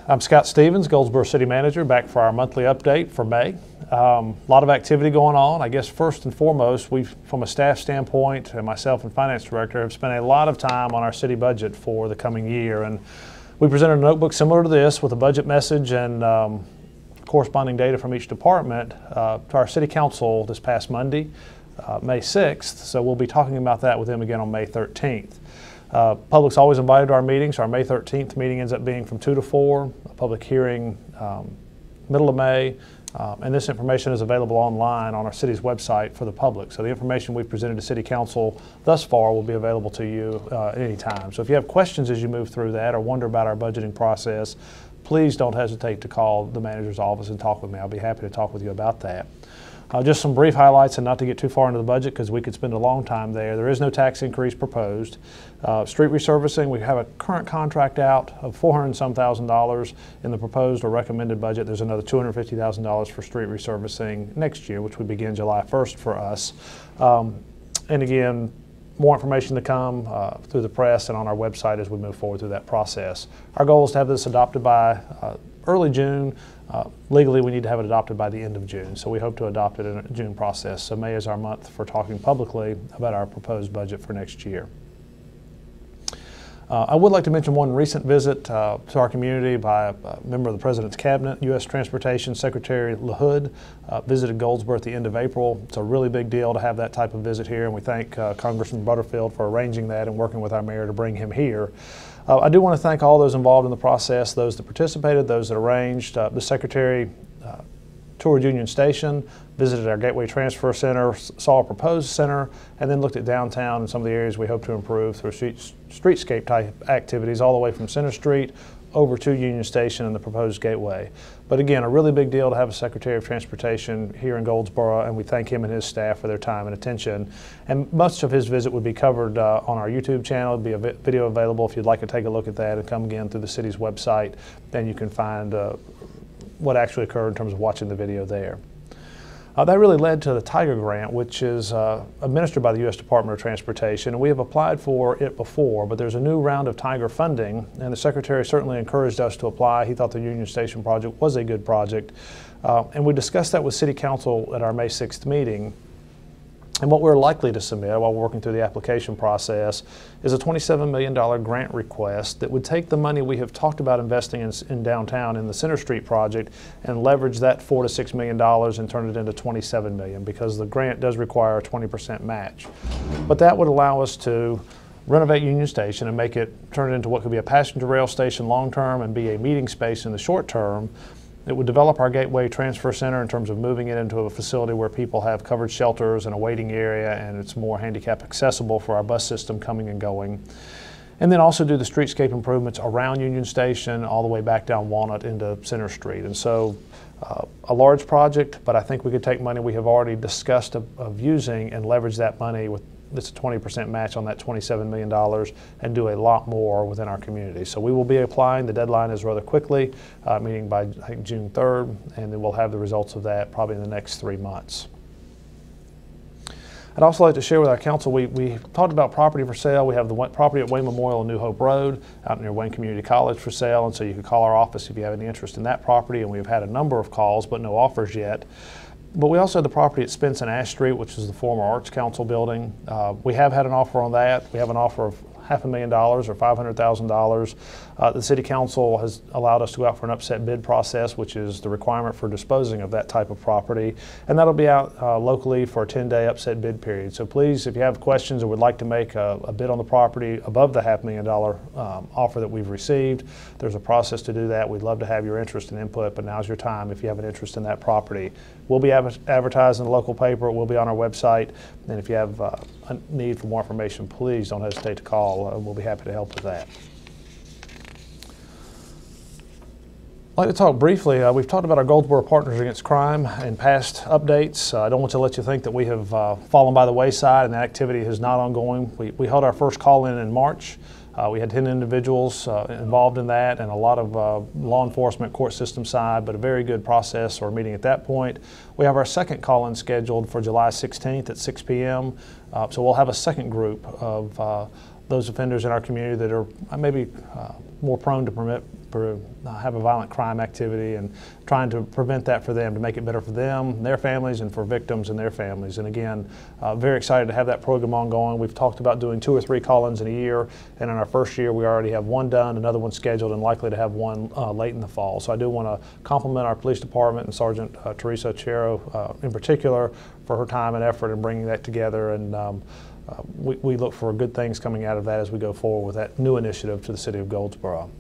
I'm Scott Stevens, Goldsboro City Manager, back for our monthly update for May. A lot of activity going on. I guess first and foremost, from a staff standpoint, and myself and Finance Director have spent a lot of time on our city budget for the coming year. And we presented a notebook similar to this with a budget message and corresponding data from each department to our City Council this past Monday, May 6th. So we'll be talking about that with them again on May 13th. Public's always invited to our meetings. Our May 13th meeting ends up being from 2 to 4, a public hearing middle of May, and this information is available online on our city's website for the public. So the information we've presented to City Council thus far will be available to you at any time. So if you have questions as you move through that or wonder about our budgeting process, please don't hesitate to call the manager's office and talk with me. I'll be happy to talk with you about that. Just some brief highlights, and not to get too far into the budget because we could spend a long time there. There is no tax increase proposed. Street resurfacing, we have a current contract out of $400 and some thousand in the proposed or recommended budget. There's another $250,000 for street resurfacing next year, which would begin July 1st for us. And again, more information to come through the press and on our website as we move forward through that process. Our goal is to have this adopted by early June. Legally, we need to have it adopted by the end of June, so we hope to adopt it in a June process. So May is our month for talking publicly about our proposed budget for next year. I would like to mention one recent visit to our community by a member of the President's Cabinet. U.S. Transportation Secretary LaHood visited Goldsboro at the end of April. It's a really big deal to have that type of visit here, and we thank Congressman Butterfield for arranging that and working with our mayor to bring him here. I do want to thank all those involved in the process, those that participated, those that arranged. The Secretary toured Union Station, visited our Gateway Transfer Center, saw a proposed center, and then looked at downtown and some of the areas we hope to improve through streetscape type activities all the way from Center Street over to Union Station and the proposed gateway. But again, a really big deal to have a Secretary of Transportation here in Goldsboro, and we thank him and his staff for their time and attention. And much of his visit would be covered on our YouTube channel. There'd be a video available if you'd like to take a look at that and come again through the city's website. Then you can find what actually occurred in terms of watching the video there. That really led to the Tiger Grant, which is administered by the U.S. Department of Transportation. We have applied for it before, but there's a new round of Tiger funding, and the Secretary certainly encouraged us to apply. He thought the Union Station project was a good project, and we discussed that with City Council at our May 6th meeting. And what we're likely to submit while we're working through the application process is a $27 million grant request that would take the money we have talked about investing in downtown in the Center Street project and leverage that $4 to $6 million and turn it into $27 million, because the grant does require a 20% match. But that would allow us to renovate Union Station and turn it into what could be a passenger rail station long term and be a meeting space in the short term. It would develop our Gateway Transfer Center in terms of moving it into a facility where people have covered shelters and a waiting area, and it's more handicap accessible for our bus system coming and going. And then also do the streetscape improvements around Union Station all the way back down Walnut into Center Street. And so a large project, but I think we could take money we have already discussed of using and leverage that money with it's a 20% match on that $27 million and do a lot more within our community. So we will be applying. The deadline is rather quickly, meaning by I think June 3rd, and then we'll have the results of that probably in the next 3 months. I'd also like to share with our council, we talked about property for sale. We have the property at Wayne Memorial and New Hope Road out near Wayne Community College for sale, and so you can call our office if you have any interest in that property, and we've had a number of calls but no offers yet. But we also have the property at Spence and Ash Street, which is the former Arts Council building. We have had an offer on that. We have an offer of $500,000 or $500,000. The City Council has allowed us to go out for an upset bid process, which is the requirement for disposing of that type of property. And that'll be out locally for a 10-day upset bid period. So please, if you have questions or would like to make a bid on the property above the $500,000 offer that we've received, there's a process to do that. We'd love to have your interest and input, but now's your time if you have an interest in that property. We'll be advertised in the local paper. We'll be on our website. And if you have a need for more information, please don't hesitate to call. We'll be happy to help with that. I'd like to talk briefly. We've talked about our Goldsboro Partners Against Crime in past updates. I don't want to let you think that we have fallen by the wayside and that activity is not ongoing. We held our first call-in in March. We had 10 individuals involved in that, and a lot of law enforcement, court system side, but a very good process or meeting at that point. We have our second call-in scheduled for July 16th at 6 p.m. So we'll have a second group of those offenders in our community that are maybe more prone to have a violent crime activity, and trying to prevent that for them, to make it better for them, their families, and for victims and their families. And again, very excited to have that program ongoing. We've talked about doing 2 or 3 call-ins in a year, and in our first year we already have one done, another one scheduled, and likely to have one late in the fall. So I do want to compliment our police department and Sergeant Teresa Chero in particular for her time and effort in bringing that together, and we look for good things coming out of that as we go forward with that new initiative to the city of Goldsboro.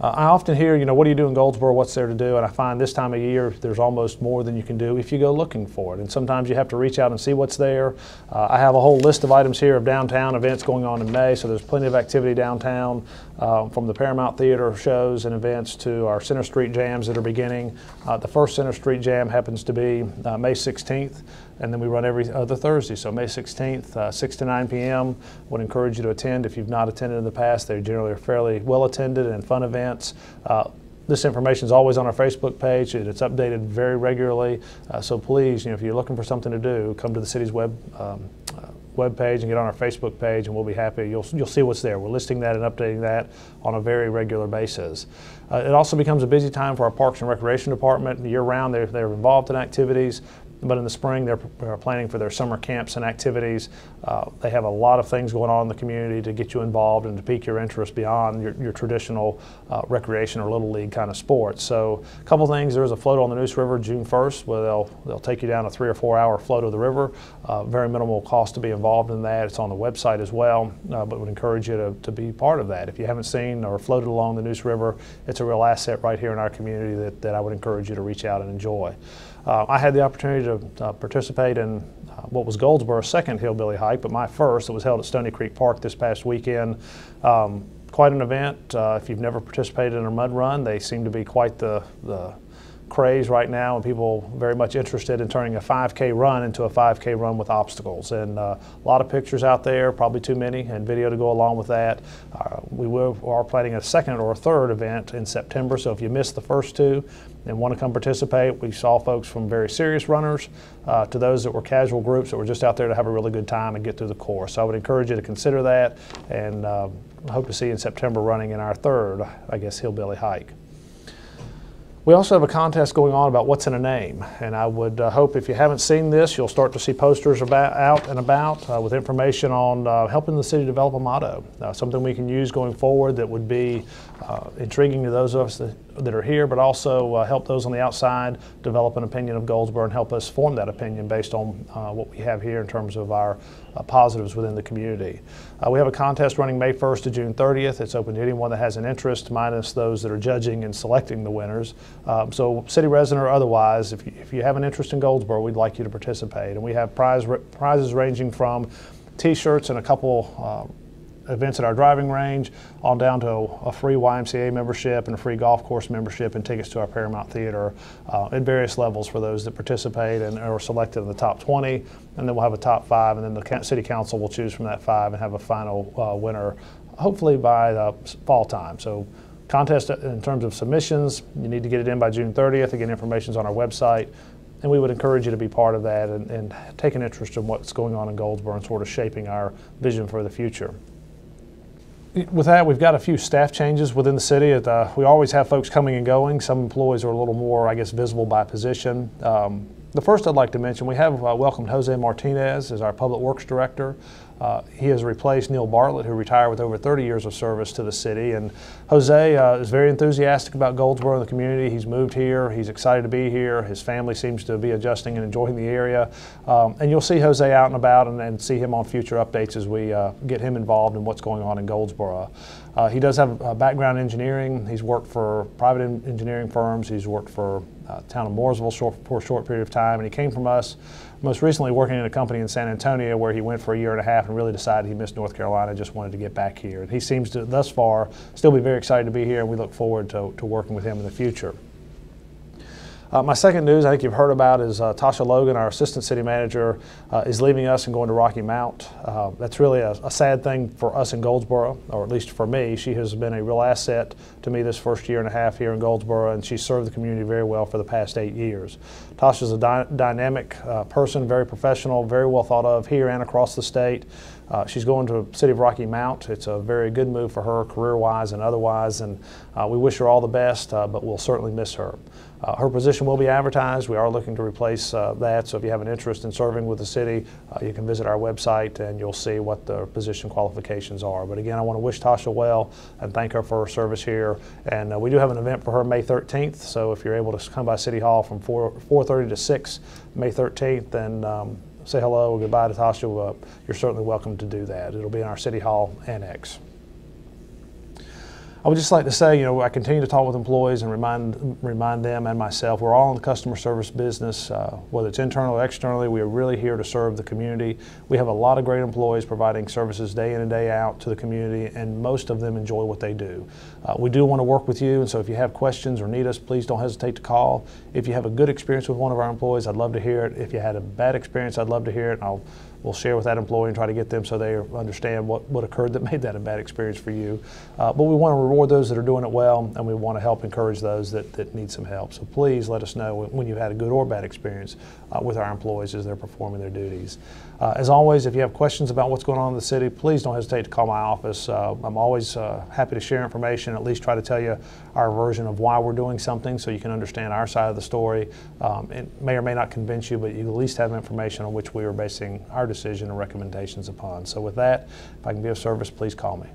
I often hear, what do you do in Goldsboro, what's there to do? And I find this time of year there's almost more than you can do if you go looking for it. And sometimes you have to reach out and see what's there. I have a whole list of items here of downtown events going on in May, so there's plenty of activity downtown, from the Paramount Theater shows and events to our Center Street jams that are beginning. The first Center Street jam happens to be May 16th, and then we run every other Thursday. So May 16th, 6 to 9 p.m. Would encourage you to attend if you've not attended in the past. They generally are fairly well attended and fun events. This information is always on our Facebook page. It's updated very regularly. So please, if you're looking for something to do, come to the city's web page and get on our Facebook page, and we'll be happy. You'll see what's there. We're listing that and updating that on a very regular basis. It also becomes a busy time for our Parks and Recreation Department. Year-round, they're involved in activities. But in the spring, they're planning for their summer camps and activities. They have a lot of things going on in the community to get you involved and to pique your interest beyond your traditional recreation or Little League kind of sports. So a couple things. There's a float on the Neuse River June 1st where they'll take you down a 3 or 4 hour float of the river. Very minimal cost to be involved in that. It's on the website as well, but would encourage you to be part of that. If you haven't seen or floated along the Neuse River, it's a real asset right here in our community that I would encourage you to reach out and enjoy. I had the opportunity to participate in what was Goldsboro's second hillbilly hike, but my first. It was held at Stony Creek Park this past weekend. Quite an event. If you've never participated in a mud run, they seem to be quite the craze right now, and people very much interested in turning a 5K run into a 5K run with obstacles. And a lot of pictures out there, probably too many, and video to go along with that. We are planning a second or a third event in September, so if you missed the first two and want to come participate, we saw folks from very serious runners to those that were casual groups that were just out there to have a really good time and get through the course. So I would encourage you to consider that, and hope to see you in September running in our third, hillbilly hike. We also have a contest going on about what's in a name, and I would hope if you haven't seen this, you'll start to see posters out and about with information on helping the city develop a motto, something we can use going forward that would be intriguing to those of us that are here, but also help those on the outside develop an opinion of Goldsboro and help us form that opinion based on what we have here in terms of our positives within the community. We have a contest running May 1st to June 30th. It's open to anyone that has an interest, minus those that are judging and selecting the winners. So city resident or otherwise, if you have an interest in Goldsboro, we'd like you to participate. And we have prizes ranging from t-shirts and a couple events at our driving range, on down to a free YMCA membership and a free golf course membership and tickets to our Paramount Theater at various levels for those that participate and are selected in the top 20. And then we'll have a top 5, and then the City Council will choose from that 5 and have a final winner, hopefully by the fall time. So contest in terms of submissions, you need to get it in by June 30th. Again, information's on our website. And we would encourage you to be part of that and take an interest in what's going on in Goldsboro and sort of shaping our vision for the future. With that, we've got a few staff changes within the city. We always have folks coming and going. Some employees are a little more, visible by position. The first I'd like to mention, we have welcomed Jose Martinez as our Public Works Director. He has replaced Neil Bartlett, who retired with over 30 years of service to the city. And Jose is very enthusiastic about Goldsboro and the community. He's moved here. He's excited to be here. His family seems to be adjusting and enjoying the area. And you'll see Jose out and about and see him on future updates as we get him involved in what's going on in Goldsboro. He does have a background in engineering. He's worked for private engineering firms. He's worked for town of Mooresville for a short period of time, and he came from us most recently working in a company in San Antonio where he went for a year and a half and really decided he missed North Carolina, just wanted to get back here. And he seems to, thus far, still be very excited to be here, and we look forward to working with him in the future. My second news I think you've heard about is Tasha Logan, our Assistant City Manager, is leaving us and going to Rocky Mount. That's really a sad thing for us in Goldsboro, or at least for me. She has been a real asset to me this first year and a half here in Goldsboro, and she's served the community very well for the past 8 years. Tasha's a dynamic person, very professional, very well thought of here and across the state. She's going to the city of Rocky Mount. It's a very good move for her career-wise and otherwise, and we wish her all the best, but we'll certainly miss her. Her position will be advertised. We are looking to replace that, so if you have an interest in serving with the city, you can visit our website and you'll see what the position qualifications are. But again, I want to wish Tasha well and thank her for her service here. And we do have an event for her May 13th, so if you're able to come by City Hall from 4:30 to 6 May 13th, then say hello or goodbye to Tasha. You're certainly welcome to do that. It'll be in our City Hall annex. I would just like to say, I continue to talk with employees and remind them and myself, we're all in the customer service business, whether it's internal or externally. We are really here to serve the community. We have a lot of great employees providing services day in and day out to the community, and most of them enjoy what they do. We do want to work with you, and so if you have questions or need us, please don't hesitate to call. If you have a good experience with one of our employees, I'd love to hear it. If you had a bad experience, I'd love to hear it, and we'll share with that employee and try to get them so they understand what occurred that made that a bad experience for you. But we want to reward those that are doing it well, and we want to help encourage those that need some help. So please let us know when you've had a good or bad experience with our employees as they're performing their duties. As always, if you have questions about what's going on in the city, please don't hesitate to call my office. I'm always happy to share information, at least try to tell you our version of why we're doing something so you can understand our side of the story. It may or may not convince you, but you at least have information on which we are basing our decision and recommendations upon. So with that, if I can be of service, please call me.